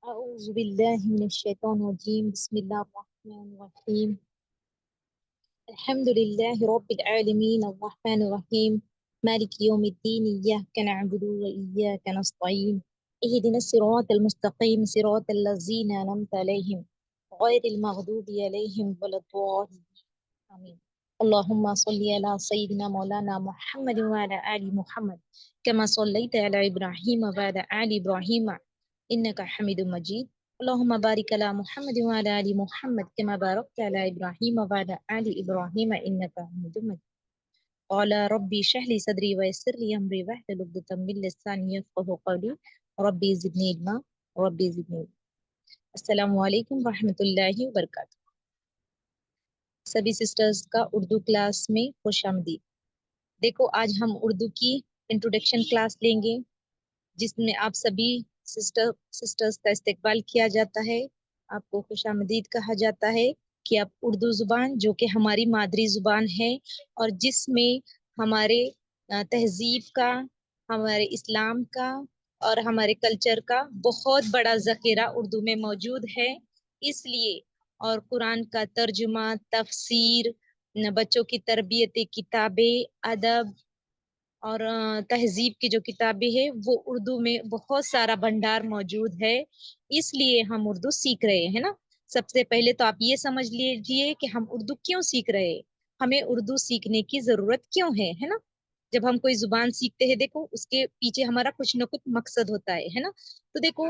أعوذ بالله من الشيطان الرجيم بسم الله الرحمن الرحيم الحمد لله رب العالمين الرحمن الرحيم مالك يوم الدين إياك نعبد وإياك نستعين اهدنا الصراط المستقيم صراط الذين أنعمت عليهم غير المغضوب عليهم ولا الضالين آمين اللهم صل على سيدنا مولانا محمد وعلى آل محمد كما صليت على إبراهيم وعلى آل إبراهيم إنك حميد مجيد اللهم بارك على محمد وعلى آل محمد كما باركت على إبراهيم وعلى آل إبراهيم إنك حميد مجيد قال ربي اشرح لي صدري ويسر لي أمري واحلل عقدة من لساني يفقهوا قولي ربي زدني علما ربي زدني علما السلام علیکم ورحمۃ اللہ وبرکاتہ سبھی سسٹرز کا اردو کلاس میں خوش آمدید۔ دیکھو آج ہم اردو کی انٹروڈکشن کلاس لیں گے جس میں آپ سبھی سسٹرز کا استقبال کیا جاتا ہے، آپ کو خوش آمدید کہا جاتا ہے کہ آپ اردو زبان جو کہ ہماری مادری زبان ہے اور جس میں ہمارے تہذیب کا، ہمارے اسلام کا اور ہمارے کلچر کا بہت بڑا ذخیرہ اردو میں موجود ہے، اس لیے اور قرآن کا ترجمہ، تفسیر، بچوں کی تربیت، کتابیں، ادب اور تہذیب کی جو کتابیں ہیں وہ اردو میں بہت سارا بھنڈار موجود ہے، اس لیے ہم اردو سیکھ رہے ہیں نا۔ سب سے پہلے تو آپ یہ سمجھ لیجئے کہ ہم اردو کیوں سیکھ رہے ہیں، ہمیں اردو سیکھنے کی ضرورت کیوں ہے نا۔ جب ہم کوئی زبان سیکھتے ہیں دیکھو اس کے پیچھے ہمارا کچھ نہ کچھ مقصد ہوتا ہے نا۔ تو دیکھو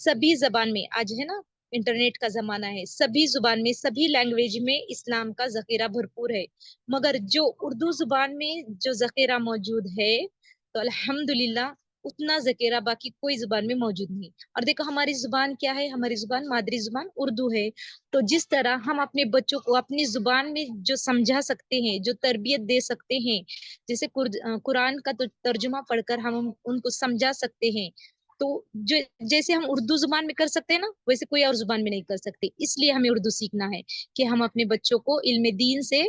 سبھی زبان میں آج ہے نا انٹرنیٹ کا زمانہ ہے، سبھی زبان میں سبھی لینگویج میں اسلام کا ذخیرہ بھرپور ہے، مگر جو اردو زبان میں جو ذخیرہ موجود ہے تو الحمدللہ اتنا ذخیرہ باقی کوئی زبان میں موجود نہیں۔ اور دیکھو ہماری زبان کیا ہے، ہماری زبان مادری زبان اردو ہے، تو جس طرح ہم اپنے بچوں کو اپنی زبان میں جو سمجھا سکتے ہیں، جو تربیت دے سکتے ہیں، جیسے قرآن کا ترجمہ پڑھ کر ہم ان کو سمجھا سکتے ہیں، تو جو جیسے ہم اردو زبان میں کر سکتے ہیں نا ویسے کوئی اور زبان میں نہیں کر سکتے، اس لیے ہمیں اردو سیکھنا ہے کہ ہم اپنے بچوں کو علم دین سے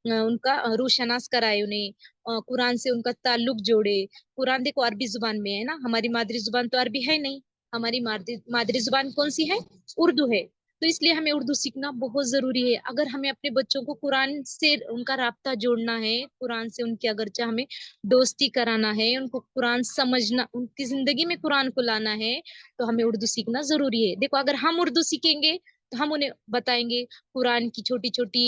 ان کا روشناس کرائے، انہیں قرآن سے ان کا تعلق جوڑے۔ قرآن دیکھو عربی زبان میں ہے نا، ہماری مادری زبان تو عربی ہے نہیں، ہماری مادری زبان کون سی ہے؟ اردو ہے، تو اس لیے ہمیں اردو سیکھنا بہت ضروری ہے۔ اگر ہمیں اپنے بچوں کو قرآن سے ان کا رابطہ جوڑنا ہے، قرآن سے ان کی اگرچہ ہمیں دوستی کرانا ہے، ان کو قرآن سمجھنا، ان کی زندگی میں قرآن کو لانا ہے، تو ہمیں اردو سیکھنا ضروری ہے۔ دیکھو اگر ہم اردو سیکھیں گے تو ہم انہیں بتائیں گے قرآن کی چھوٹی چھوٹی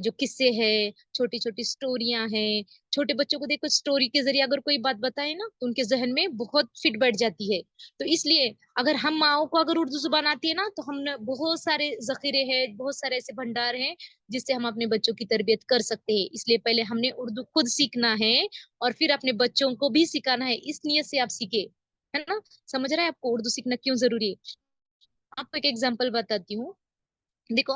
جو قصے ہیں، چھوٹی چھوٹی سٹوریاں ہیں، چھوٹے بچوں کو دیکھو سٹوری کے ذریعے اگر کوئی بات بتائے نا تو ان کے ذہن میں بہت فٹ بیٹھ جاتی ہے، تو اس لیے اگر ہم ماؤں کو اگر اردو زبان آتی ہے نا تو ہم نے بہت سارے ذخیرے ہیں، بہت سارے ایسے بھنڈار ہیں جس سے ہم اپنے بچوں کی تربیت کر سکتے ہیں۔ اس لیے پہلے ہم نے اردو خود سیکھنا ہے اور پھر اپنے بچوں کو بھی سکھانا ہے، اس نیت سے آپ سیکھے، ہے نا۔ سمجھ رہے ہیں آپ کو اردو سیکھنا کیوں ضروری ہے؟ آپ کو ایک ایگزامپل بتاتی ہوں، دیکھو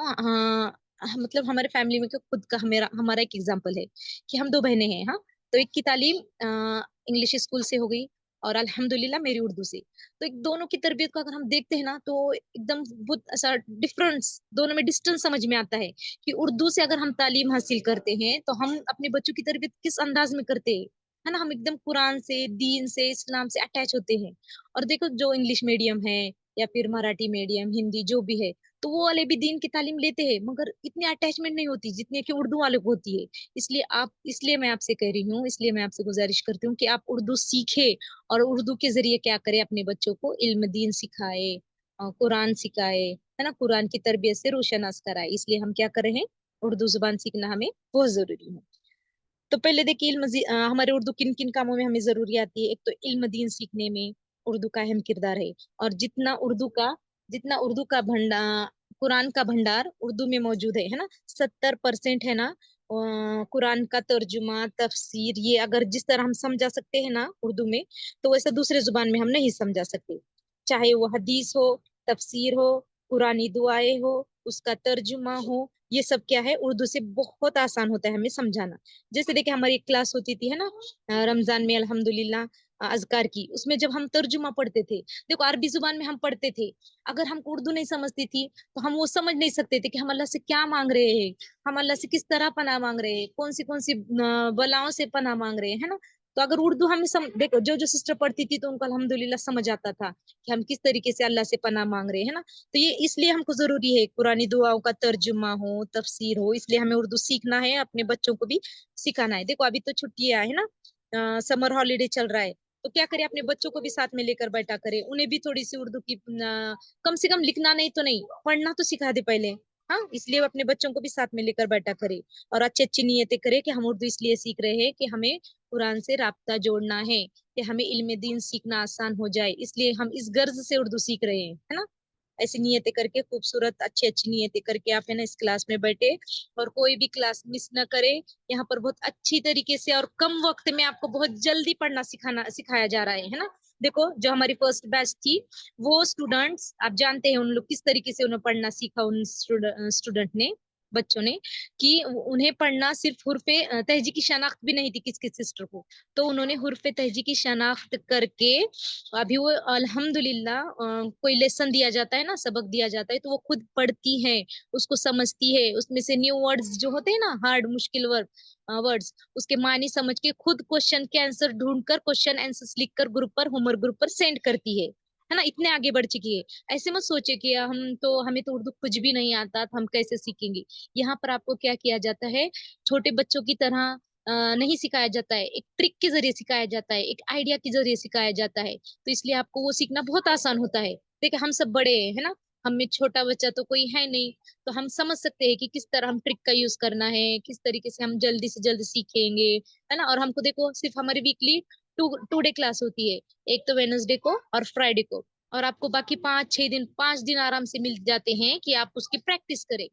مطلب ہمارے فیملی میں خود کا ہمارا ایک ایگزامپل ہے کہ ہم دو بہنیں ہیں، ہاں، تو ایک کی تعلیم انگلش اسکول سے ہو گئی اور الحمدللہ میری اردو سے، تو ایک دونوں کی تربیت کو اگر ہم دیکھتے ہیں نا تو ایک دم بہت ایسا ڈفرنس دونوں میں ڈسٹنس سمجھ میں آتا ہے کہ اردو سے اگر ہم تعلیم حاصل کرتے ہیں تو ہم اپنے بچوں کی تربیت کس انداز میں کرتے ہیں، ہے نا، ہم ایک دم قرآن سے، دین سے، اسلام سے اٹیچ ہوتے ہیں۔ اور دیکھو جو انگلش میڈیم ہے یا پھر مراٹھی میڈیم، ہندی جو بھی ہے، تو وہ والے بھی دین کی تعلیم لیتے ہیں مگر اتنی اٹیچمنٹ نہیں ہوتی جتنی کہ اردو والے کو ہوتی ہے۔ اس لیے میں آپ سے کہہ رہی ہوں، اس لیے میں آپ سے گزارش کرتی ہوں کہ آپ اردو سیکھے اور اردو کے ذریعے کیا کرے، اپنے بچوں کو علم دین سکھائے، قرآن سکھائے، ہے نا، قرآن کی تربیت سے روشناس کرائے۔ اس لیے ہم کیا کر رہے ہیں، اردو زبان سیکھنا ہمیں بہت ضروری ہے۔ تو پہلے دیکھیے ہمارے اردو کن کن کاموں میں ہمیں ضروری آتی ہے۔ ایک تو علم دین سیکھنے میں اردو کا اہم کردار ہے، اور جتنا اردو کا قرآن کا بھنڈار اردو میں موجود ہے نا، 70% ہے نا قرآن کا ترجمہ، تفسیر، یہ اگر جس طرح ہم سمجھا سکتے ہیں نا اردو میں تو ویسا دوسرے زبان میں ہم نہیں سمجھا سکتے، چاہے وہ حدیث ہو، تفسیر ہو، قرآنی دعائیں ہو، اس کا ترجمہ ہو، یہ سب کیا ہے اردو سے بہت آسان ہوتا ہے ہمیں سمجھانا۔ جیسے دیکھیں ہماری ایک کلاس ہوتی تھی ہے نا رمضان میں الحمدللہ اذکار کی، اس میں جب ہم ترجمہ پڑھتے تھے، دیکھو عربی زبان میں ہم پڑھتے تھے، اگر ہم کو اردو نہیں سمجھتی تھی تو ہم وہ سمجھ نہیں سکتے تھے کہ ہم اللہ سے کیا مانگ رہے ہیں، ہم اللہ سے کس طرح پناہ مانگ رہے ہیں، کون سی بلاؤں سے پناہ مانگ رہے ہیں، ہے نا۔ तो अगर उर्दू हमें देखो, जो जो सिस्टर पढ़ती थी तो उनको अल्हम्दुलिल्लाह समझ आता था कि हम किस तरीके से अल्लाह से पनाह मांग रहे हैं ना। तो ये इसलिए हमको जरूरी है कुरानी दुआओं का तर्जुमा हो, तफसीर हो, इसलिए हमें उर्दू सीखना है, अपने बच्चों को भी सिखाना है। देखो अभी तो छुट्टियां है ना, समर हॉलीडे चल रहा है, तो क्या करें, अपने बच्चों को भी साथ में लेकर बैठा करें, उन्हें भी थोड़ी सी उर्दू की कम से कम लिखना नहीं तो नहीं, पढ़ना तो सिखा दे पहले। हाँ, इसलिए अपने बच्चों को भी साथ में लेकर बैठा करे और अच्छी अच्छी नियतें करे कि हम उर्दू इसलिए सीख रहे हैं कि हमें कुरान से राब्ता जोड़ना है, कि हमें इल्म दीन सीखना आसान हो जाए, इसलिए हम इस गर्ज से उर्दू सीख रहे हैं, है ना। ऐसी नियतें करके, खूबसूरत अच्छी अच्छी नियतें करके आप है ना इस क्लास में बैठे और कोई भी क्लास मिस ना करे। यहाँ पर बहुत अच्छी तरीके से और कम वक्त में आपको बहुत जल्दी पढ़ना सिखाया जा रहा है ना। देखो जो हमारी फर्स्ट बैच थी, वो स्टूडेंट्स आप जानते हैं उन लोग किस तरीके से उन्हें पढ़ना सीखा, उन स्टूडेंट ने, बच्चों ने, कि उन्हें पढ़ना सिर्फ हुर्फे तहजी की शनाख्त भी नहीं थी किस किस सिस्टर को, तो उन्होंने हुर्फे तहजी की शनाख्त करके अभी वो अल्हम्दुलिल्लाह कोई लेसन दिया जाता है ना, सबक दिया जाता है, तो वो खुद पढ़ती है, उसको समझती है, उसमें से न्यू वर्ड्स जो होते हैं ना, हार्ड मुश्किल वर्ड्स, उसके मायने समझ के खुद क्वेश्चन के आंसर ढूंढकर क्वेश्चन आंसर्स लिखकर ग्रुप पर, होमवर्क ग्रुप पर सेंड करती है ना। इतने आगे बढ़ चुकी है। ऐसे मत सोचे कि हमें तो उर्दू कुछ भी नहीं आता, तो हम कैसे सीखेंगे। यहाँ पर आपको क्या किया जाता है, छोटे बच्चों की तरह नहीं सिखाया जाता है, एक ट्रिक के जरिए सिखाया जाता है, एक आइडिया के जरिए सिखाया जाता है, तो इसलिए आपको वो सीखना बहुत आसान होता है। देखिए हम सब बड़े हैं, है ना, हम में छोटा बच्चा तो कोई है नहीं, तो हम समझ सकते हैं कि किस तरह हम ट्रिक का यूज करना है, किस तरीके से हम जल्दी से जल्दी सीखेंगे, है ना। और हमको देखो सिर्फ हमारी वीकली टू डे क्लास होती है, एक तो वेनसडे को और फ्राइडे को, और आपको बाकी 5-6 दिन, 5 दिन आराम से मिल जाते हैं कि आप उसकी प्रैक्टिस करें।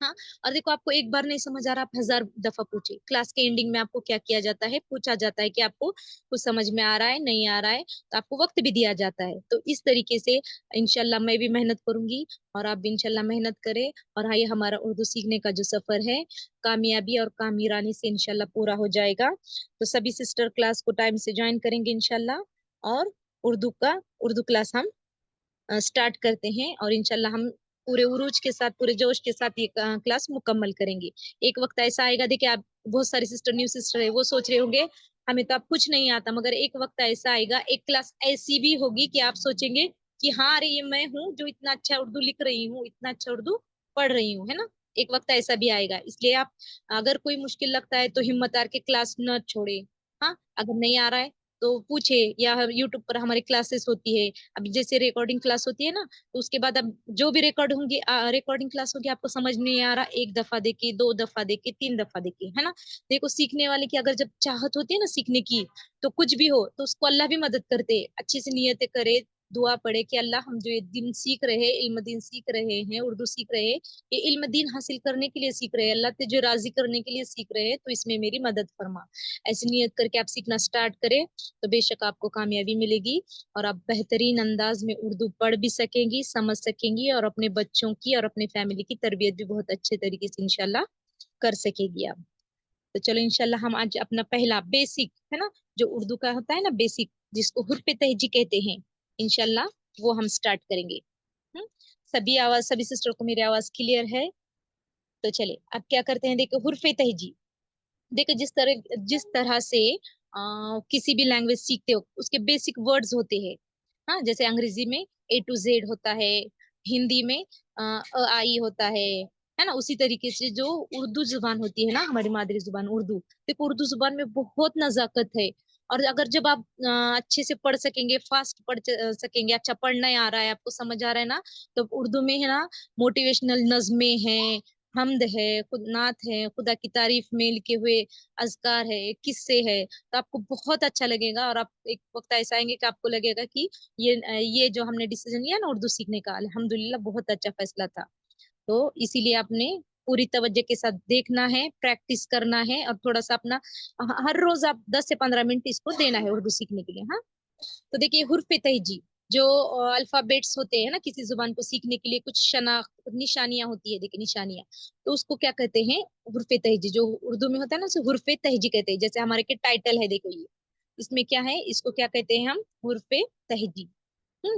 हाँ, और देखो आपको एक बार नहीं समझ आ रहा, आप 1000 दफा पूछे। क्लास के एंडिंग में आपको क्या किया जाता है, पूछा जाता है कि आपको कुछ समझ में आ रहा है, नहीं आ रहा है, तो आपको वक्त भी दिया जाता है। तो इस तरीके से इंशाल्लाह मैं भी मेहनत करूंगी और आप भी इंशाल्लाह मेहनत करें, और हाँ, ये हमारा उर्दू सीखने का जो सफर है कामयाबी और कामयानी से इंशाल्लाह पूरा हो जाएगा। तो सभी सिस्टर क्लास को टाइम से ज्वाइन करेंगे इंशाल्लाह, और उर्दू क्लास हम स्टार्ट करते हैं, और इंशाल्लाह हम पूरे उरूज के साथ, पूरे जोश के साथ ये क्लास मुकम्मल करेंगे। एक वक्त ऐसा आएगा, देखिए आप बहुत सारे सिस्टर, न्यू सिस्टर है, वो सोच रहे होंगे हमें तो अब कुछ नहीं आता, मगर एक वक्त ऐसा आएगा, एक क्लास ऐसी भी होगी कि आप सोचेंगे कि हाँ अरे ये मैं हूँ जो इतना अच्छा उर्दू लिख रही हूँ, इतना अच्छा उर्दू पढ़ रही हूँ, है ना। एक वक्त ऐसा भी आएगा, इसलिए आप अगर कोई मुश्किल लगता है तो हिम्मत हार के क्लास न छोड़े। हाँ, अगर नहीं आ रहा है तो पूछे, या यूट्यूब पर हमारी क्लासेस होती है, अभी जैसे रिकॉर्डिंग क्लास होती है ना, तो उसके बाद अब जो भी रिकॉर्डिंग क्लास होगी, आपको समझ नहीं आ रहा, 1 दफा देखे, 2 दफा देखे, 3 दफा देखे, है ना। देखो सीखने वाले की अगर जब चाहत होती है ना सीखने की, तो कुछ भी हो तो उसको अल्लाह भी मदद करते हैं। अच्छी से नियतें करे, दुआ पढ़े कि अल्लाह हम जो ये दिन सीख रहे हैं, इल्म दीन सीख रहे हैं, उर्दू सीख रहे हैं, ये इल्म दीन हासिल करने के लिए सीख रहे हैं, अल्लाह तुझे राजी करने के लिए सीख रहे हैं, तो इसमें मेरी मदद फरमा। ऐसी नियत करके आप सीखना स्टार्ट करें, तो बेशक आपको कामयाबी मिलेगी, और आप बेहतरीन अंदाज में उर्दू पढ़ भी सकेंगी, समझ सकेंगी, और अपने बच्चों की और अपने फैमिली की तरबियत भी बहुत अच्छे तरीके से इंशाल्लाह कर सकेगी आप। तो चलो इंशाल्लाह हम आज अपना पहला बेसिक, है ना, जो उर्दू का होता है ना बेसिक, जिसको हुर्फ तहजी कहते हैं, इंशाल्लाह वो हम स्टार्ट करेंगे। हम्म? सभी सिस्टर को मेरी आवाज क्लियर है? तो चले अब क्या करते हैं, देखो हुर्फ तहजी, देखो जिस तरह से किसी भी लैंग्वेज सीखते हो उसके बेसिक वर्ड्स होते हैं। हाँ, जैसे अंग्रेजी में A to Z होता है, हिंदी में आई होता है ना। उसी तरीके से जो उर्दू जुबान होती है ना, हमारी मादरी जुबान उर्दू, देखो उर्दू जुबान में बहुत नजाकत है। और अगर जब आप अच्छे से पढ़ सकेंगे, फास्ट सकेंगे, अच्छा पढ़ना आ रहा है, आपको समझ आ रहा है ना, तो उर्दू में है ना मोटिवेशनल नज़में हैं, हम्द है, खुद नात है, खुदा की तारीफ में लिखे हुए अज़कार है, किस्से है, तो आपको बहुत अच्छा लगेगा, और आप एक वक्त ऐसा आएंगे कि आपको लगेगा कि ये जो हमने डिसीजन लिया ना उर्दू सीखने का, अल्हम्दुलिल्लाह बहुत अच्छा फैसला था। तो इसीलिए आपने पूरी तवज्जो के साथ देखना है, प्रैक्टिस करना है, और थोड़ा सा अपना हर रोज आप 10 से 15 मिनट इसको देना है उर्दू सीखने के लिए। हाँ, तो देखिए हुर्फ तहजी, जो अल्फाबेट्स होते हैं ना किसी जुबान को सीखने के लिए, कुछ शनाख्त, कुछ निशानियां होती है, देखिए निशानियां, तो उसको क्या कहते हैं, हुर्फ तहजी। जो उर्दू में होता है ना उसे हुर्फ तहजी कहते हैं। जैसे हमारे के टाइटल है, देखो ये, इसमें क्या है, इसको क्या कहते हैं हम, हुर्फ तहजी।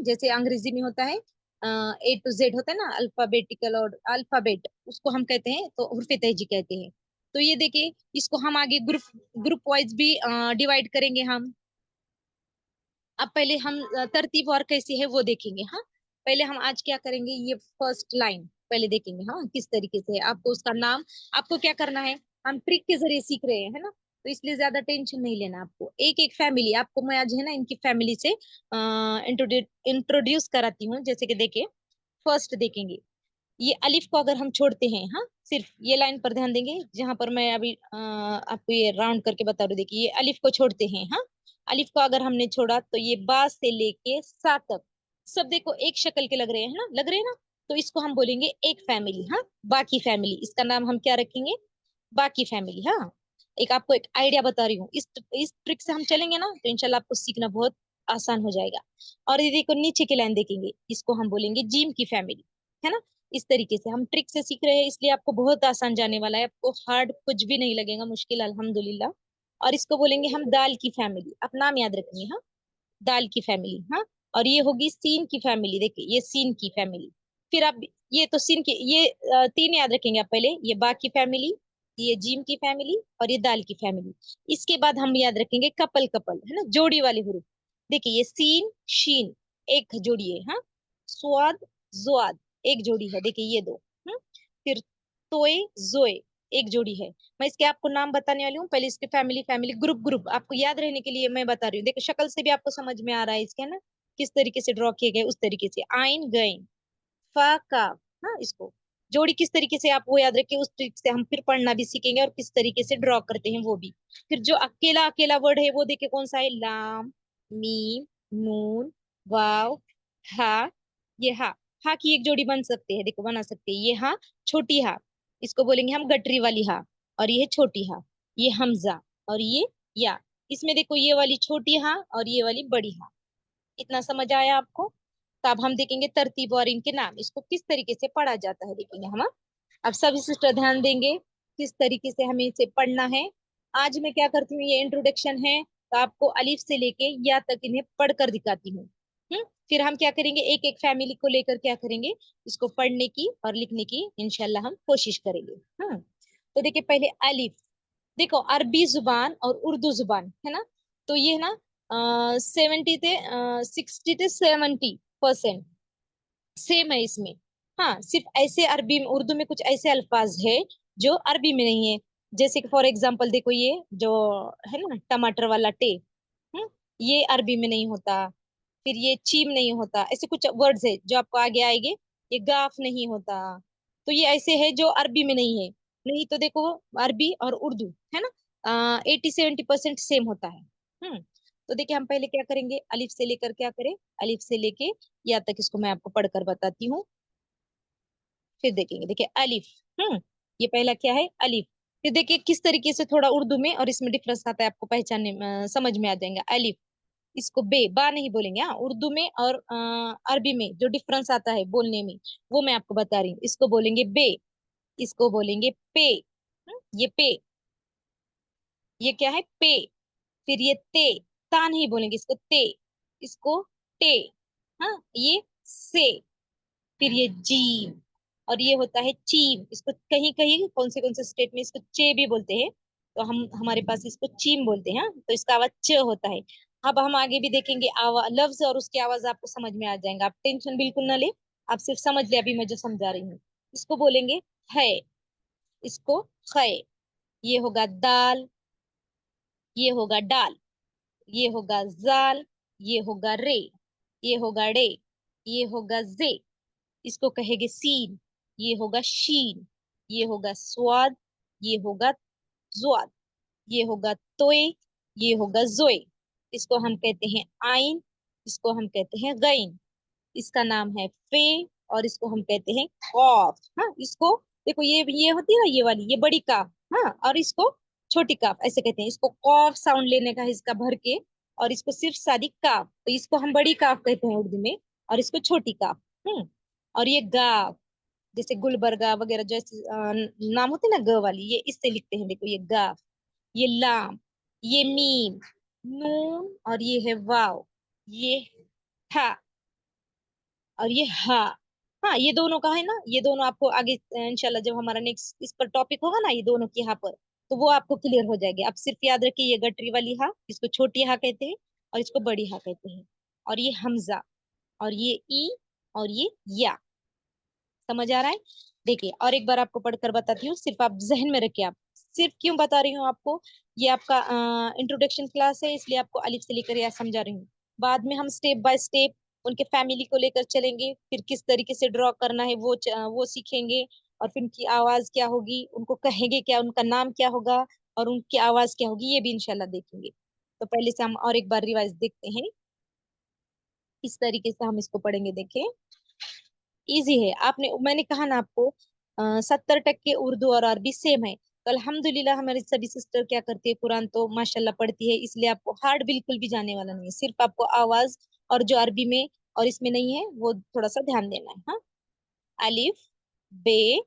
जैसे अंग्रेजी में होता है A to Z होता है ना, अल्फाबेटिकल और अल्फाबेट, उसको हम कहते हैं तो हुर्फ तहजी कहते हैं। तो ये देखिए, इसको हम आगे ग्रुप ग्रुप वाइज भी डिवाइड करेंगे हम। अब पहले हम तरतीब और कैसी है वो देखेंगे। हाँ, पहले हम आज क्या करेंगे, ये फर्स्ट लाइन पहले देखेंगे। हाँ, किस तरीके से आपको उसका नाम, आपको क्या करना है, हम ट्रिक के जरिए सीख रहे हैं, है ना, तो इसलिए ज्यादा टेंशन नहीं लेना आपको। एक एक फैमिली आपको मैं आज है ना इनकी फैमिली से इंट्रोड्यूस कराती हूँ। जैसे कि देखिए, फर्स्ट देखेंगे, ये अलिफ को अगर हम छोड़ते हैं, हाँ, सिर्फ ये लाइन पर ध्यान देंगे जहां पर मैं अभी आपको ये राउंड करके बता रही हूँ। देखिए, ये अलिफ को छोड़ते हैं, हाँ, अलिफ को अगर हमने छोड़ा तो ये बा से लेके सा तक सब देखो एक शक्ल के लग रहे हैं ना, लग रहे हैं ना, तो इसको हम बोलेंगे एक फैमिली। हाँ, बाकी फैमिली, इसका नाम हम क्या रखेंगे, बाकी फैमिली। हाँ, एक आपको एक आइडिया बता रही हूँ, इस ट्रिक से हम चलेंगे ना तो इंशाल्लाह आपको सीखना बहुत आसान हो जाएगा। और ये देखो नीचे की लाइन देखेंगे, इसको हम बोलेंगे जीम की फैमिली, है ना। इस तरीके से हम ट्रिक से सीख रहे हैं, इसलिए आपको बहुत आसान जाने वाला है, आपको हार्ड कुछ भी नहीं लगेगा, मुश्किल अल्हम्दुलिल्लाह। और इसको बोलेंगे हम दाल की फैमिली, आप नाम याद रखिए। हाँ, दाल की फैमिली। हाँ, और ये होगी सीन की फैमिली, देखिए ये सीन की फैमिली। फिर आप ये तो सीन की ये तीन याद रखेंगे आप पहले, ये बा की फैमिली, ये जीम की फैमिली और ये दाल की फैमिली। इसके बाद हम याद रखेंगे कपल, कपल है ना, जोड़ी वाले हुरूफ। देखिए ये सीन शीन एक जोड़ी है, हाँ, स्वाद जुआद एक जोड़ी है, देखिए ये दो। फिर तोए जोए एक जोड़ी है। मैं इसके आपको नाम बताने वाली हूँ, पहले इसके फैमिली, फैमिली ग्रुप, ग्रुप आपको याद रहने के लिए मैं बता रही हूँ। देखो शक्ल से भी आपको समझ में आ रहा है इसके, है ना, किस तरीके से ड्रॉ किए गए, उस तरीके से आइन गए फा का। हाँ, इसको जोड़ी किस तरीके से आप वो याद रखिए, उस ट्रिक से हम फिर पढ़ना भी सीखेंगे और किस तरीके से ड्रॉ करते हैं वो भी। फिर जो अकेला अकेला वर्ड है वो देखिए कौन सा है, लाम मीम नून वाव हा। ये हा, हा की एक जोड़ी बन सकते हैं, देखो बना सकते हैं, ये हा छोटी हा, इसको बोलेंगे हम गटरी वाली हा। और ये है छोटी हा, ये हमजा और ये या। इसमें देखो ये वाली छोटी हा और ये वाली बड़ी हा। इतना समझ आया आपको। तो अब हम देखेंगे तरतीब और इनके नाम, इसको किस तरीके से पढ़ा जाता है देखेंगे हम। अब सभी सिस्टर ध्यान देंगे किस तरीके से हमें इसे पढ़ना है। आज मैं क्या करती हूँ, ये इंट्रोडक्शन है, तो आपको अलिफ से लेके या तक इन्हें पढ़कर दिखाती हूँ। फिर हम क्या करेंगे, एक एक फैमिली को लेकर क्या करेंगे, इसको पढ़ने की और लिखने की इंशाल्लाह हम कोशिश करेंगे। तो देखिए पहले अलिफ, देखो अरबी जुबान और उर्दू जुबान है ना, तो ये ना 60 से 70% सेम है इसमें। हाँ, सिर्फ ऐसे अरबी में, उर्दू में कुछ ऐसे अल्फाज है जो अरबी में नहीं है। जैसे कि फॉर एग्जांपल देखो, ये जो है ना टमाटर वाला टे, हम्म, ये अरबी में नहीं होता। फिर ये चीम नहीं होता, ऐसे कुछ वर्ड्स है जो आपको आगे आएंगे। ये गाफ नहीं होता, तो ये ऐसे है जो अरबी में नहीं है। नहीं तो देखो, अरबी और उर्दू है ना 80-70% सेम होता है। तो देखिए हम पहले क्या करेंगे, अलिफ से लेकर क्या करें, अलिफ से लेके या तक इसको मैं आपको पढ़कर बताती हूँ। फिर देखेंगे, देखिए अलिफ, ये पहला क्या है, अलिफ। फिर देखिए किस तरीके से थोड़ा उर्दू में और इसमें डिफरेंस आता है, आपको पहचानने समझ में आ जाएगा। अलिफ, इसको बे बा नहीं बोलेंगे। हाँ, उर्दू में और अरबी में जो डिफरेंस आता है बोलने में, वो मैं आपको बता रही हूँ। इसको बोलेंगे बे, इसको बोलेंगे पे। ये पे, ये क्या है, पे। फिर ये ते, ता नहीं बोलेंगे इसको, ते, इसको टे। हाँ, ये से। फिर ये जीम, और ये होता है चीम, इसको कहीं कहीं कौन से स्टेट में इसको चे भी बोलते हैं, तो हम हमारे पास इसको चीम बोलते हैं। हाँ? तो इसका आवाज च होता है। अब हम आगे भी देखेंगे, आवाज लफ्ज और उसकी आवाज आपको समझ में आ जाएगा, आप टेंशन बिल्कुल ना ले, आप सिर्फ समझ ले अभी मैं जो समझा रही हूँ। इसको बोलेंगे है, इसको है। ये होगा दाल, ये होगा डाल, ये होगा जाल, ये होगा रे, ये होगा डे, ये होगा जे, इसको कहेंगे सीन, ये होगा शीन, ये होगा स्वाद, ये होगा जुआद, ये होगा तोए, ये होगा जोए। इसको हम कहते हैं आइन, इसको हम कहते हैं गईन, इसका नाम है फे, और इसको हम कहते हैं कॉफ। हाँ, इसको देखो, ये होती है ना ये वाली, ये बड़ी काफ। हाँ, और इसको छोटी काफ ऐसे कहते हैं, इसको कॉफ साउंड लेने का है इसका भर के, और इसको सिर्फ सादी काफ, तो इसको हम बड़ी काफ कहते हैं उर्दू में, और इसको छोटी काफ। और ये गाफ, जैसे गुलबर्गा वगैरह जैसे नाम होते हैं ना ग वाली, ये इससे लिखते हैं, देखो ये गाफ, ये लाम, ये मीम, नून, और ये है वाव, ये था, और ये हा। हाँ, ये दोनों का है ना, ये दोनों आपको आगे इंशाल्लाह जब हमारा नेक्स्ट इस पर टॉपिक होगा ना, ये दोनों की यहाँ पर तो वो आपको क्लियर हो जाएगी। आप सिर्फ याद रखिए ये गटरी वाली हा, इसको छोटी हा कहते हैं और इसको बड़ी हा कहते हैं। और ये हमजा, और ये ई, और ये या। समझ आ रहा है? देखिए और एक बार आपको पढ़कर बताती हूँ, सिर्फ आप जहन में रखिए। आप सिर्फ क्यों बता रही हूँ आपको, ये आपका इंट्रोडक्शन क्लास है, इसलिए आपको अलिफ से लेकर या समझा रही हूँ। बाद में हम स्टेप बाय स्टेप उनके फैमिली को लेकर चलेंगे, फिर किस तरीके से ड्रॉ करना है वो सीखेंगे। और फिर उनकी आवाज क्या होगी, उनको कहेंगे क्या, उनका नाम क्या होगा, और उनकी आवाज क्या होगी, ये भी इंशाल्लाह देखेंगे। तो पहले से हम और एक बार रिवाइज देखते हैं, किस तरीके से हम इसको पढ़ेंगे। देखें, इजी है। आपने, मैंने कहा ना आपको, 70% उर्दू और अरबी सेम है। तो अल्हम्दुलिल्लाह हमारी सभी सिस्टर क्या करती है, कुरान तो माशाल्लाह पढ़ती है, इसलिए आपको हार्ड बिल्कुल भी जाने वाला नहीं है। सिर्फ आपको आवाज और जो अरबी में और इसमें नहीं है वो थोड़ा सा ध्यान देना है। हाँ, अलिफ, बे,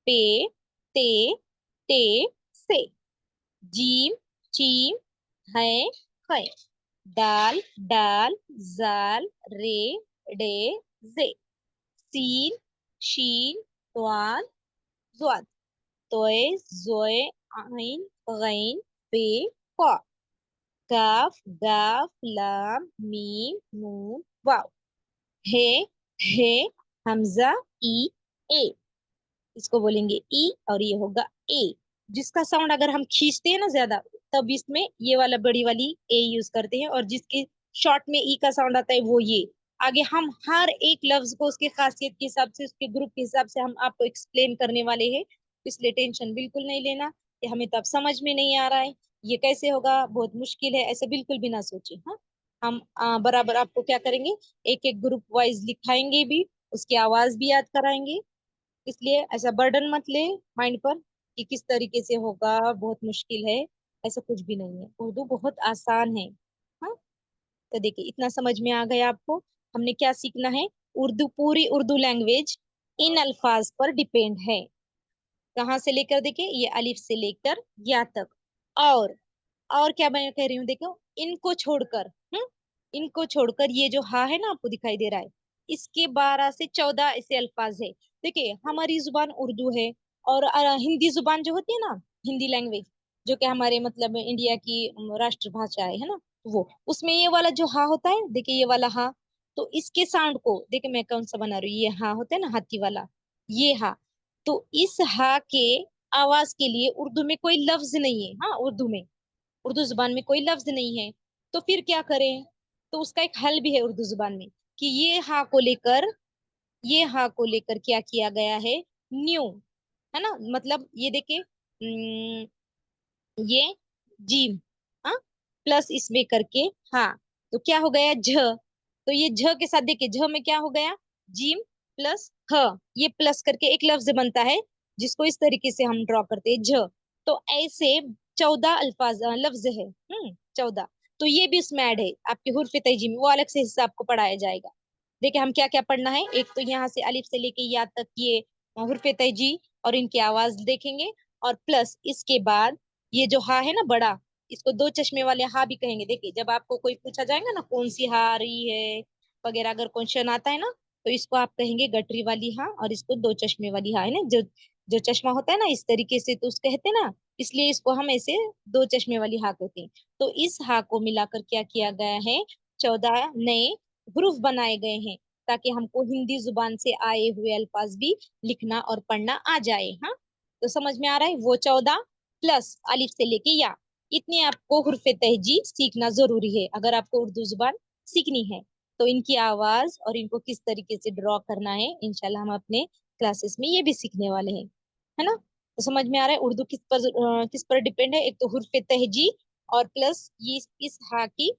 पे, ते, टे, से, जीम, चीम, है, खे, दाल, डाल, जाल, रे, डे, जे, सीन, शीन, स्वाद, ज़्वाद, तोय, जोय, आइन, गैन, पे, क़ा, काफ, गाफ, लाम, मीम, नून, वाव, हे, हे, हमजा, ई, ए। इसको बोलेंगे ई और ये होगा ए। जिसका साउंड अगर हम खींचते हैं ना ज्यादा, तब इसमें ये वाला बड़ी वाली ए यूज करते हैं, और जिसके शॉर्ट में ई का साउंड आता है वो ये। आगे हम हर एक लफ्ज को उसके खासियत के हिसाब से, उसके ग्रुप के हिसाब से हम आपको एक्सप्लेन करने वाले हैं। इसलिए टेंशन बिल्कुल नहीं लेना कि हमें तो अब समझ में नहीं आ रहा है, ये कैसे होगा, बहुत मुश्किल है, ऐसे बिल्कुल भी ना सोचे। हाँ, हम बराबर आपको क्या करेंगे, एक एक ग्रुप वाइज लिखाएंगे भी, उसकी आवाज भी याद कराएंगे। इसलिए ऐसा बर्डन मत ले माइंड पर कि किस तरीके से होगा, बहुत मुश्किल है। ऐसा कुछ भी नहीं है, उर्दू बहुत आसान है। हाँ, तो देखिए इतना समझ में आ गया आपको। हमने क्या सीखना है, उर्दू, पूरी उर्दू लैंग्वेज इन अल्फाज पर डिपेंड है। कहाँ से लेकर, देखिए ये अलिफ से लेकर या तक। और क्या मैं कह रही हूँ, देखो इनको छोड़कर, इनको छोड़कर ये जो हा है ना आपको दिखाई दे रहा है, इसके 12 से 14 ऐसे अल्फाज है। देखिए हमारी जुबान उर्दू है, और हिंदी जुबान जो होती है ना, हिंदी लैंग्वेज, जो कि हमारे मतलब इंडिया की राष्ट्रभाषा है ना, वो उसमें ये वाला जो हा होता है, देखिए ये वाला हा, तो इसके साउंड को देखिए मैं कौन सा बना रही हूँ, ये हा होता है ना हाथी वाला, ये हा। तो इस हा के आवाज के लिए उर्दू में कोई लफ्ज नहीं है। हाँ, उर्दू जुबान में कोई लफ्ज नहीं है। तो फिर क्या करें, तो उसका एक हल भी है उर्दू जुबान में, कि ये हा को लेकर क्या किया गया है, न्यू, है ना, मतलब ये देखिए, ये जीम, हाँ, प्लस इसमें करके, हाँ, तो क्या हो गया, झ। तो ये झ के साथ देखिए, झ में क्या हो गया, जीम प्लस ह, ये प्लस करके एक लफ्ज बनता है, जिसको इस तरीके से हम ड्रॉ करते हैं, झ। तो ऐसे 14 अल्फाज लफ्ज है, 14। तो ये भी उसमें ऐड है आपके हुर्फ तहजी में, वो अलग से हिस्सा आपको पढ़ाया जाएगा। देखिए हम क्या क्या पढ़ना है, एक तो यहाँ से अलिफ से लेके या तक ये हुर्फ तहजी और इनकी आवाज देखेंगे, और प्लस इसके बाद ये जो हा है ना बड़ा, इसको दो चश्मे वाले हा भी कहेंगे। देखिए जब आपको कोई पूछा जाएगा ना कौन सी हा आ रही है वगैरह, अगर क्वेश्चन आता है ना, तो इसको आप कहेंगे गटरी वाली हा, और इसको दो चश्मे वाली हा, है ना, जो जो चश्मा होता है ना इस तरीके से, तो उस कहते हैं ना, इसलिए इसको हम ऐसे दो चश्मे वाली हा कहते हैं। तो इस हा को मिलाकर क्या किया गया है, 14 नए हरूफ बनाए गए हैं, ताकि हमको हिंदी जुबान से आए हुए अल्फाज भी लिखना और पढ़ना आ जाए। हाँ, तो समझ में आ रहा है, वो 14 प्लस अलिफ से लेके या, इतने आपको हुर्फ तहजी सीखना जरूरी है अगर आपको उर्दू जुबान सीखनी है। तो इनकी आवाज और इनको किस तरीके से ड्रॉ करना है, इंशाल्लाह हम अपने क्लासेस में ये भी सीखने वाले हैं, है ना। तो समझ में आ रहा है उर्दू किस पर डिपेंड है, एक तो हुर्फ तहजी, और प्लस ये इस हा की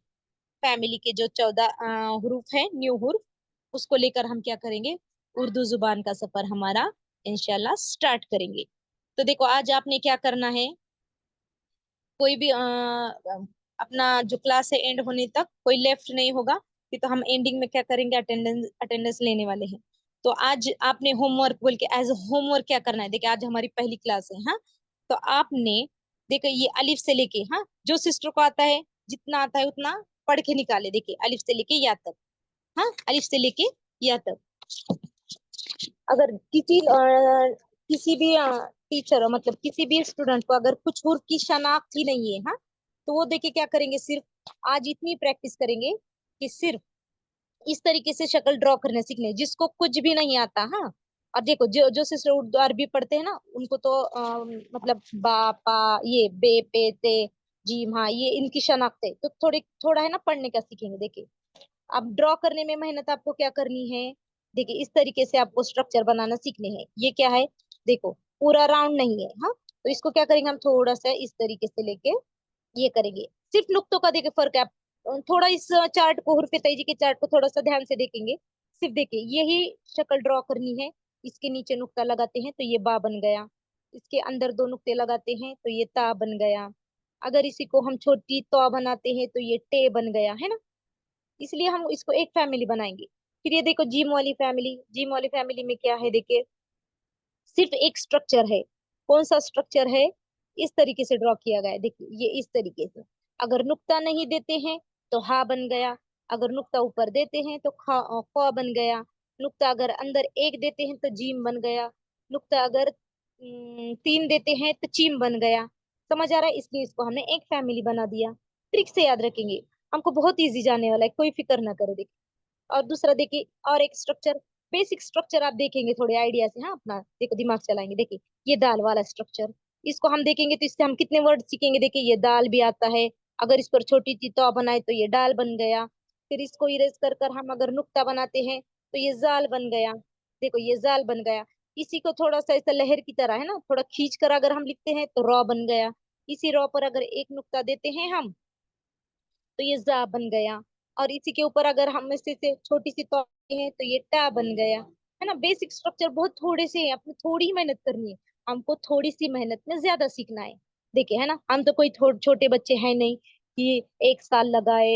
फैमिली के जो 14 हरूफ है, न्यू हरूफ, उसको लेकर हम क्या करेंगे, उर्दू जुबान का सफर हमारा इंशाल्लाह स्टार्ट करेंगे। तो देखो आज आपने क्या करना है, कोई भी अपना जो क्लास है एंड होने तक कोई लेफ्ट नहीं होगा, फिर तो हम एंडिंग में क्या करेंगे, अटेंडेंस अटेंडेंस लेने वाले हैं। तो आज आपने होमवर्क बोल के एज होमवर्क क्या करना है, देखिए आज हमारी पहली क्लास है। हाँ, तो आपने देखो ये अलिफ से लेके, हाँ, जो सिस्टर को आता है जितना आता है उतना पढ़ के निकाले। देखिए अलिफ से लेके या तक, हाँ, अलिफ से लेके या तक। अगर किसी भी टीचर मतलब किसी भी स्टूडेंट को अगर कुछ हुर्फ की शनाख्त ही नहीं है, हाँ, तो वो देखिए क्या करेंगे, सिर्फ आज इतनी प्रैक्टिस करेंगे कि सिर्फ इस तरीके से शक्ल ड्रॉ करने सीखने, जिसको कुछ भी नहीं आता। हाँ, और देखो जो जो सिस्टर उर्दू अरबी पढ़ते हैं ना, उनको तो मतलब बा पा, ये बे पे ते जीम, हाँ, ये इनकी शनाख्त है, तो थोड़ी थोड़ा है ना पढ़ने का सीखेंगे। देखिए अब ड्रॉ करने में मेहनत आपको क्या करनी है, देखिए इस तरीके से आपको स्ट्रक्चर बनाना सीखने हैं। ये क्या है, देखो पूरा राउंड नहीं है, हाँ, तो इसको क्या करेंगे हम, थोड़ा सा इस तरीके से लेके ये करेंगे। सिर्फ नुक्तों का देखिए फर्क है। आप थोड़ा इस चार्ट को, हुरफे तेजी के चार्ट को थोड़ा सा ध्यान से देखेंगे। सिर्फ देखिए यही शक्ल ड्रॉ करनी है। इसके नीचे नुक्ता लगाते हैं तो ये बा बन गया, इसके अंदर दो नुक्ते लगाते हैं तो ये ता बन गया, अगर इसी को हम छोटी तो बनाते हैं तो ये टे बन गया, है ना। इसलिए हम इसको एक फैमिली बनाएंगे। फिर ये देखो जिम वाली फैमिली, जिम वाली फैमिली में क्या है, देखिए सिर्फ एक स्ट्रक्चर है। कौन सा स्ट्रक्चर है, इस तरीके से ड्रॉ किया गया है। देखिए ये इस तरीके से, अगर नुक्ता नहीं देते हैं तो हा बन गया, अगर नुक्ता ऊपर देते हैं तो खा बन गया, नुक्ता अगर अंदर एक देते हैं तो जीम बन गया, नुक्ता अगर तीन देते हैं तो चीम बन गया। समझ आ रहा है, इसलिए इसको हमने एक फैमिली बना दिया। ट्रिक से याद रखेंगे, हमको बहुत इजी जाने वाला है, कोई फिक्र ना करे। देखिए और दूसरा देखिए, और एक स्ट्रक्चर, बेसिक स्ट्रक्चर आप देखेंगे थोड़े आइडिया से, हाँ, अपना देखो दिमाग चलाएंगे। देखिए ये दाल वाला स्ट्रक्चर, इसको हम देखेंगे तो इससे हम कितने वर्ड सीखेंगे। देखिए ये दाल भी आता है, अगर इस पर छोटी सी तो बनाए तो ये डाल बन गया। फिर इसको इरेज कर कर हम अगर नुक्ता बनाते हैं तो ये जाल बन गया। देखो ये जाल बन गया। इसी को थोड़ा सा ऐसा लहर की तरह है ना, थोड़ा खींच कर अगर हम लिखते हैं तो रॉ बन गया। इसी रॉ पर अगर एक नुक्ता देते हैं हम तो ये जा बन गया, और इसी के ऊपर अगर हम इसे से छोटी सी तोड़ते हैं तो ये टा बन गया। है ना, बेसिक स्ट्रक्चर बहुत थोड़े से हैं, अपने थोड़ी ही मेहनत करनी है। हमको थोड़ी सी मेहनत में ज्यादा सीखना है। देखिए है ना, हम तो कोई छोटे बच्चे हैं नहीं कि 1 साल लगाए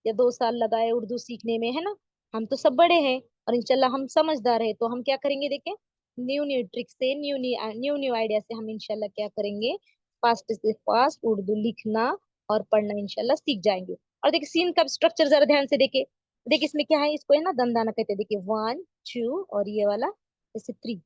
या 2 साल लगाए उर्दू सीखने में, है ना। हम तो सब बड़े हैं और इंशाल्लाह हम समझदार है, तो हम क्या करेंगे, देखें न्यू न्यू ट्रिक से, न्यू न्यू आइडिया से हम इंशाल्लाह क्या करेंगे, फास्ट से फास्ट उर्दू लिखना और पढ़ना इंशाल्लाह सीख जाएंगे। और देखिए सीन का स्ट्रक्चर जरा ध्यान से देखे। देखिए इसमें क्या है, इसको है ना दंदाना कहते हैं। देखिए 1 2 और ये वाला जैसे 3,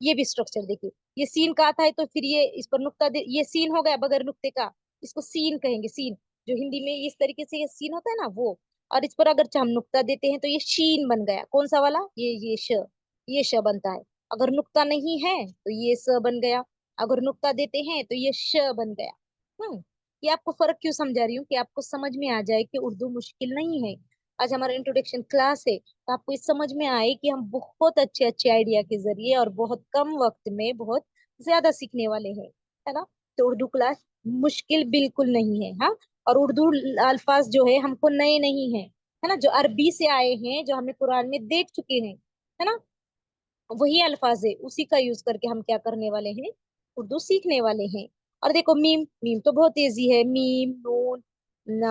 ये भी स्ट्रक्चर देखिए। ये सीन का आता है तो फिर ये इस पर नुक्ता दे, ये सीन हो गया बगैर नुक्ते का, इसको सीन कहेंगे। सीन जो हिंदी में इस तरीके से ये सीन होता है ना वो, और इस पर अगर हम नुक्ता देते हैं तो ये शीन बन गया। कौन सा वाला, ये श, ये श बनता है। अगर नुक्ता नहीं है तो ये स बन गया, अगर नुक्ता देते हैं तो ये श बन गया। ये आपको फर्क क्यों समझा रही हूँ, कि आपको समझ में आ जाए कि उर्दू मुश्किल नहीं है। आज हमारा इंट्रोडक्शन क्लास है, तो आपको इस समझ में आए कि हम बहुत अच्छे अच्छे आइडिया के जरिए और बहुत कम वक्त में बहुत ज्यादा सीखने वाले हैं, है ना। तो उर्दू क्लास मुश्किल बिल्कुल नहीं है, हाँ। और उर्दू अल्फाज जो है हमको नए नहीं है, है ना, जो अरबी से आए हैं, जो हमें कुरान में देख चुके हैं, है ना, वही अल्फाज है, उसी का यूज करके हम क्या करने वाले हैं, उर्दू सीखने वाले हैं। और देखो मीम, मीम तो बहुत इजी है। मीम, नून,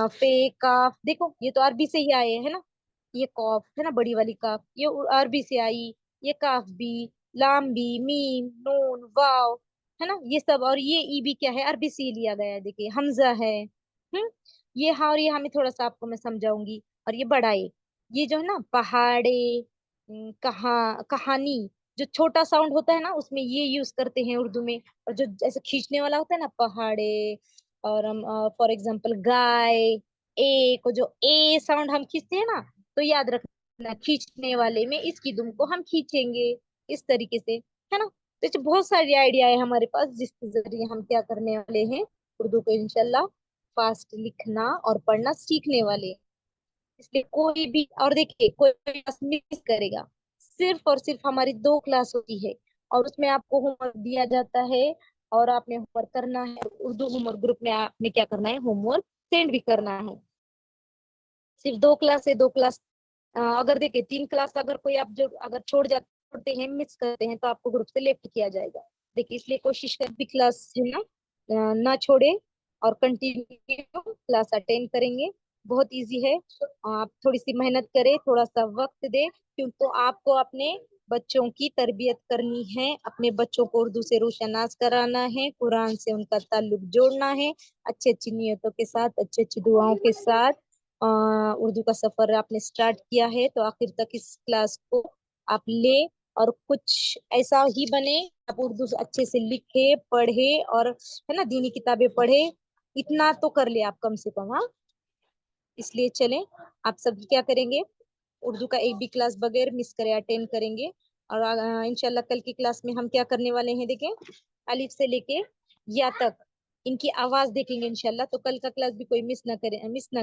फे, काफ, देखो ये तो अरबी से ही आए हैं, है ना। ये कॉफ है ना, बड़ी वाली काफ, ये अरबी से आई। ये काफ भी, लाम भी, मीम, नून, वाव, है ना, ये सब। और ये ई भी क्या है, अरबी से ही लिया गया है। देखिए हमजा है। ये हाँ, और ये हमें थोड़ा सा आपको मैं समझाऊंगी। और ये बड़ा ये जो है ना पहाड़े, कहानी, जो छोटा साउंड होता है ना उसमें ये यूज करते हैं उर्दू में। और जो ऐसे खींचने वाला होता है ना, पहाड़े, और हम फॉर एग्जांपल गाय, को जो ए साउंड हम खींचते हैं ना, तो याद रखना खींचने वाले में इसकी दुम को हम खींचेंगे इस तरीके से, है ना। तो इससे बहुत सारी आइडिया है हमारे पास, जिसके जरिए हम क्या करने वाले हैं, उर्दू को इंशाल्लाह फास्ट लिखना और पढ़ना सीखने वाले हैं। इसलिए कोई भी, और देखिए कोई भी क्लास मिस करेगा, सिर्फ और सिर्फ हमारी 2 क्लास होती है, और उसमें आपको होमवर्क दिया जाता है, और आपने होमवर्क करना है। उर्दू होमवर्क ग्रुप में आपने क्या करना है, होमवर्क सेंड भी करना है। सिर्फ 2 क्लास है, 2 क्लास। अगर देखिए 3 क्लास अगर कोई आप जो अगर छोड़ते हैं, मिस करते हैं, तो आपको ग्रुप से लेफ्ट किया जाएगा। देखिए इसलिए कोशिश कर भी क्लास है ना ना छोड़े, और कंटिन्यू क्लास अटेंड करेंगे। बहुत इजी है, आप थोड़ी सी मेहनत करें, थोड़ा सा वक्त दे, क्यों तो आपको अपने बच्चों की तरबियत करनी है, अपने बच्चों को उर्दू से रोशनास कराना है, कुरान से उनका ताल्लुक जोड़ना है, अच्छी अच्छी नियतों के साथ, अच्छी अच्छी दुआओं के साथ। उर्दू का सफर आपने स्टार्ट किया है तो आखिर तक इस क्लास को आप ले और कुछ ऐसा ही बने, आप उर्दू अच्छे से लिखे पढ़े और है ना दीनी किताबें पढ़े, इतना तो कर ले आप कम से कम। हाँ, इसलिए चलें, आप सब क्या करेंगे, उर्दू का एक भी क्लास बगैर मिस करे अटेंड करेंगे। और इंशाल्लाह कल की क्लास में हम क्या करने वाले हैं, देखें, अलिफ से लेके या तक इनकी आवाज देखेंगे इंशाल्लाह। तो कल का क्लास भी कोई मिस ना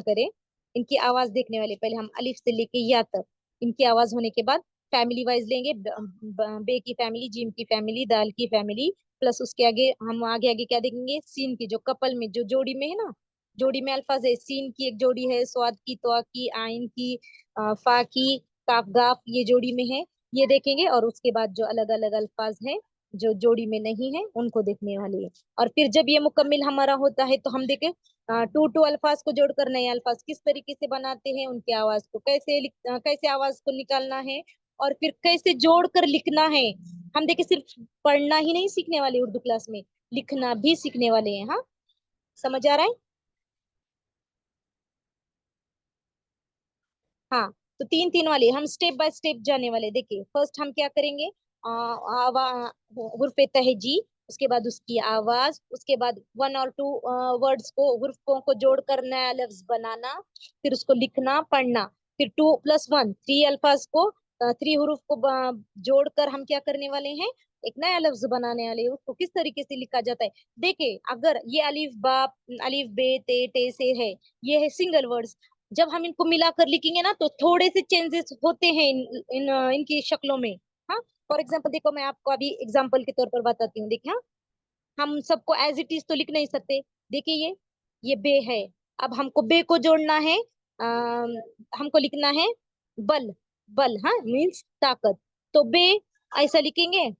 करे। इनकी आवाज देखने वाले, पहले हम अलिफ से लेके या तक इनकी आवाज होने के बाद फैमिली वाइज लेंगे, बे की फैमिली, जीम की फैमिली, दाल की फैमिली, प्लस उसके आगे हम आगे आगे क्या देखेंगे, सीन की, जो कपल में जो जोड़ी में है ना, जोड़ी में अल्फाज है, सीन की एक जोड़ी है, स्वाद की, तवा की, आइन की, फा की, काफ गाफ, ये जोड़ी में है, ये देखेंगे। और उसके बाद जो अलग अलग अल्फाज हैं जो जोड़ी में नहीं है उनको देखने वाले हैं। और फिर जब ये मुकम्मिल हमारा होता है तो हम देखें टू टू अल्फाज को जोड़कर नए अल्फाज किस तरीके से बनाते हैं, उनकी आवाज को कैसे आवाज को निकालना है, और फिर कैसे जोड़कर लिखना है। हम देखें सिर्फ पढ़ना ही नहीं सीखने वाले उर्दू क्लास में, लिखना भी सीखने वाले हैं। हाँ, समझ आ रहा है? हाँ, तो तीन तीन वाले हम स्टेप बाय स्टेप जाने वाले। देखिए, फर्स्ट हम क्या करेंगे, हुर्फ तहजी, उसके बाद उसकी आवाज, उसके बाद वन और टू वर्ड्स को, हुर्फों को जोड़कर नया लफ्ज बनाना, फिर उसको लिखना पढ़ना, फिर 2+1 3 अल्फाज को, 3 हुरूफ को जोड़कर हम क्या करने वाले हैं, एक नया लफ्ज बनाने वाले हैं। उसको किस तरीके से लिखा जाता है, देखिए, अगर ये अलिफ बा, अलिफ बे ते टे से है, ये है सिंगल वर्ड्स, जब हम इनको मिलाकर लिखेंगे ना तो थोड़े से चेंजेस होते हैं इनकी शक्लों में। हाँ, फॉर एग्जाम्पल देखो, मैं आपको अभी एग्जाम्पल के तौर पर बताती हूँ। देखिए, हाँ, हम सबको एज इट इज तो लिख नहीं सकते। देखिए, ये बे है, अब हमको बे को जोड़ना है, हमको लिखना है बल, बल, हाँ मीन्स ताकत, तो बे ऐसा लिखेंगे,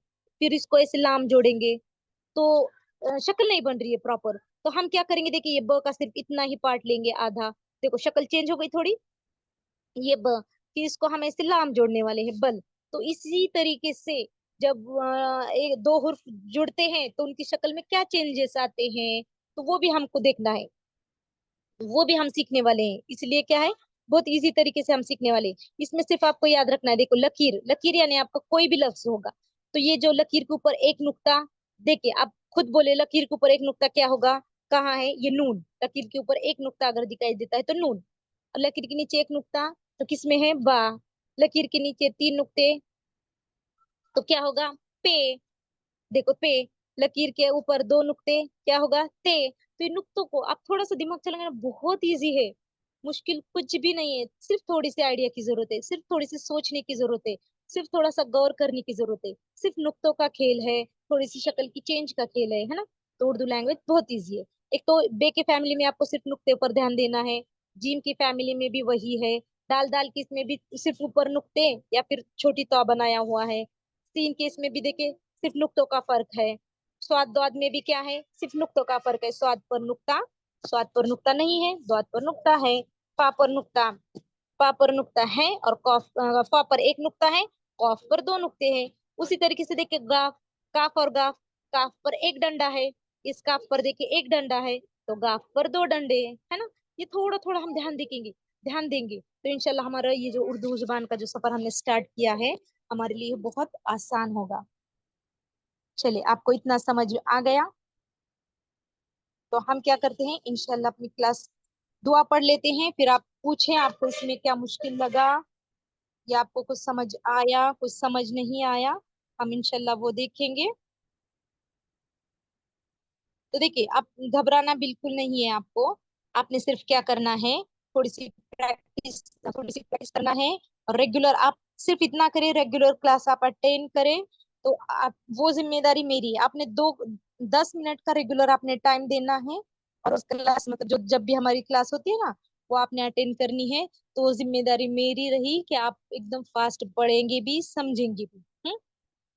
फिर इसको ऐसे लाम जोड़ेंगे, तो शक्ल नहीं बन रही है प्रॉपर। तो हम क्या करेंगे, देखिए, ये ब का सिर्फ इतना ही पार्ट लेंगे, आधा, देखो शक्ल चेंज हो गई थोड़ी, ये ब, फिर इसको हम ऐसे लाम जोड़ने वाले हैं, बल। तो इसी तरीके से जब एक दो हुर्फ जुड़ते हैं तो उनकी शक्ल में क्या चेंजेस आते हैं, तो वो भी हमको देखना है, वो भी हम सीखने वाले हैं। इसलिए क्या है, बहुत इजी तरीके से हम सीखने वाले हैं। इसमें सिर्फ आपको याद रखना है, देखो, लकीर, लकीर यानी आपका कोई भी लफ्ज होगा, तो ये जो लकीर के ऊपर एक नुक्ता, देखिए आप खुद बोले, लकीर के ऊपर एक नुक्ता क्या होगा, कहाँ है, ये नून, लकीर के ऊपर एक नुक्ता अगर दिखाई देता है तो नून। और लकीर के नीचे एक नुक्ता तो किसमें है, बा। लकीर के नीचे 3 नुक्ते तो क्या होगा, पे। देखो, पे, लकीर के ऊपर 2 नुक्ते क्या होगा, ते। तो इन नुक्तों को आप थोड़ा सा दिमाग चलाना, बहुत इजी है, मुश्किल कुछ भी नहीं है, सिर्फ थोड़ी सी आइडिया की जरूरत है, सिर्फ थोड़ी सी सोचने की जरूरत है, सिर्फ थोड़ा सा गौर करने की जरूरत है, सिर्फ नुक्तों का खेल है, थोड़ी सी शक्ल की चेंज का खेल है ना। तो उर्दू लैंग्वेज बहुत इजी है। एक तो बे के फैमिली में आपको सिर्फ नुक्ते पर ध्यान देना है, जीम की फैमिली में भी वही है, दाल दाल की इसमें भी सिर्फ ऊपर नुक्ते या फिर छोटी तो बनाया हुआ है, सीन के इसमें भी देखे सिर्फ नुक्तों का फर्क है, स्वाद द्वाद में भी क्या है, सिर्फ नुक्तों का फर्क है, स्वाद पर नुक्ता, स्वाद पर नुक्ता नहीं है, द्वाद पर नुक्ता है, फा पर नुक्ता, फा पर नुक्ता है, और कॉफ, फा पर एक नुक्ता है, कॉफ पर 2 नुक्ते हैं। उसी तरीके से देखिए, गाफ, काफ और गाफ, काफ पर एक डंडा है, इस काफ पर देखिए एक डंडा है, तो गाफ पर 2 डंडे हैं, है ना। ये थोड़ा थोड़ा हम ध्यान देंगे तो इंशाल्लाह हमारा ये जो उर्दू जुबान का जो सफर हमने स्टार्ट किया है, हमारे लिए बहुत आसान होगा। चलिए, आपको इतना समझ आ गया, तो हम क्या करते हैं, इंशाल्लाह अपनी क्लास दुआ पढ़ लेते हैं, फिर आप पूछें आपको इसमें क्या मुश्किल लगा, या आपको कुछ समझ आया, कुछ समझ नहीं आया, हम इंशाल्लाह वो देखेंगे। तो देखिए, आप घबराना बिल्कुल नहीं है आपको, आपने सिर्फ क्या करना है, थोड़ी सी प्रैक्टिस, थोड़ी सी प्रैक्टिस करना है, और रेगुलर आप सिर्फ इतना करें, रेगुलर क्लास आप अटेंड करें, तो आप, वो जिम्मेदारी मेरी है, आपने 10 मिनट का रेगुलर आपने टाइम देना है, और उस क्लास मतलब जो जब भी हमारी क्लास होती है ना, वो आपने अटेंड करनी है। तो वो जिम्मेदारी मेरी रही कि आप एकदम फास्ट पढ़ेंगे भी समझेंगे भी।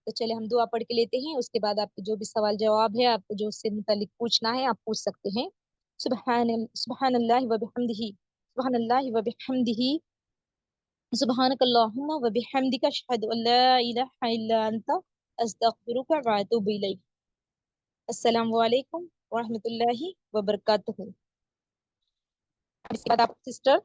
तो चले हम दुआ पढ़ के लेते हैं, उसके बाद आपके जो भी सवाल जवाब है, आपको जो उससे मुतालिक पूछना है आप पूछ सकते हैं। सुबहान अल्लाह व बिहम्दिही, सुबहान अल्लाह व बिहम्दिही, सुबहानक अल्लाहुम्मा व बिहम्दिका अशहदु अल्ला इलाहा इल्ला अंता अस्तगफिरुका व अतूबु इलैक। अस्सलामु अलैकुम व रहमतुल्लाहि व बरकातुहू। इसके बाद आप सिस्टर